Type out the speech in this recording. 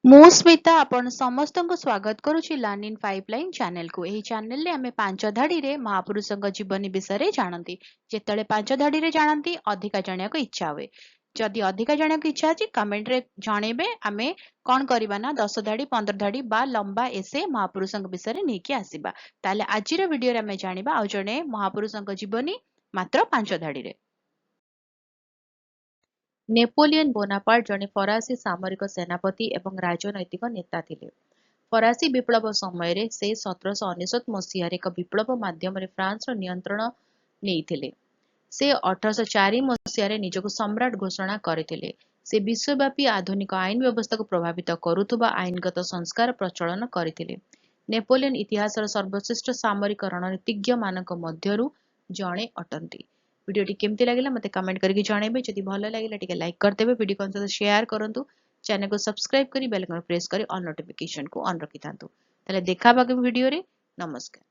ମୁଁ ସ୍ମିତା ଆପଣ ସମସ୍ତଙ୍କୁ ସ୍ୱାଗତ କରୁଛି ଲର୍ନ ଇନ୍ ପାଇପଲାଇନ୍ ଚ୍ୟାନେଲକୁ। ଏହି ଚ୍ୟାନେଲରେ ଆମେ ପାଞ୍ଚ ଧାଡ଼ିରେ ମହାପୁରୁଷଙ୍କ ଜୀବନୀ ବିଷୟରେ ଜାଣନ୍ତି। ଯେତେବେଳେ ପାଞ୍ଚ ଧାଡ଼ିରେ ଜାଣନ୍ତି ଅଧିକା ଜାଣିବାକୁ ଇଚ୍ଛା ହୁଏ। ଯଦି ଅଧିକା ଜାଣିବାକୁ ଇଚ୍ଛା ଅଛି କମେଣ୍ଟରେ ଜଣେଇବେ। ଆମେ କ'ଣ କରିବା ନା 10 ଧାଡ଼ି 15 ଧାଡ଼ି ବା ଲମ୍ବା ଏସେ ମହାପୁରୁଷଙ୍କ ବିଷୟରେ ନେଇକି ଆସିବା। ତାହେଲେ ଆଜିର ଭିଡ଼ିଓରେ ଆମେ ଜାଣିବା ଆଉ ଜଣେ ମହାପୁରୁଷଙ୍କ ଜୀବନୀ ମାତ୍ର 5 ଧାଡ଼ିରେ। ନେପୋଲିୟନ ବୋନାପାର୍ଟ ଜଣେ ଫରାସୀ ସାମରିକ ସେନାପତି ଏବଂ ରାଜନୈତିକ ନେତା ଥିଲେ। ଫରାସୀ ବିପ୍ଳବ ସମୟରେ ସେ 1799 ମସିହାରେ ଏକ ବିପ୍ଳବ ମାଧ୍ୟମରେ ଫ୍ରାନ୍ସର ନିୟନ୍ତ୍ରଣ ନେଇଥିଲେ। ସେ 1804 ମସିହାରେ ନିଜକୁ ସମ୍ରାଟ ଘୋଷଣା କରିଥିଲେ। ସେ ବିଶ୍ୱବ୍ୟାପୀ ଆଧୁନିକ ଆଇନ ବ୍ୟବସ୍ଥାକୁ ପ୍ରଭାବିତ କରୁଥିବା ଆଇନଗତ ସଂସ୍କାର ପ୍ରଚଳନ କରିଥିଲେ। ନେପୋଲିୟନ ଇତିହାସର ସର୍ବଶ୍ରେଷ୍ଠ ସାମରିକ ରଣନୀତିଜ୍ଞମାନଙ୍କ ମଧ୍ୟରୁ ଜଣେ ଅଟନ୍ତି। ଭିଡ଼ିଓଟି କେମିତି ଲାଗିଲା ମୋତେ କମେଣ୍ଟ କରିକି ଜଣାଇବେ। ଯଦି ଭଲ ଲାଗିଲା ଟିକେ ଲାଇକ୍ କରିଦେବେ, ଭିଡ଼ିଓ ସହିତ ସେୟାର କରନ୍ତୁ, ଚ୍ୟାନେଲକୁ ସବସ୍କ୍ରାଇବ କରି ବେଲ୍ ଆଇକନ୍ ପ୍ରେସ୍ କରି ଅଲ୍ ନୋଟିଫିକେସନକୁ ଅନ୍ ରଖିଥାନ୍ତୁ। ତାହେଲେ ଦେଖା ହେବା ଭିଡ଼ିଓରେ। ନମସ୍କାର।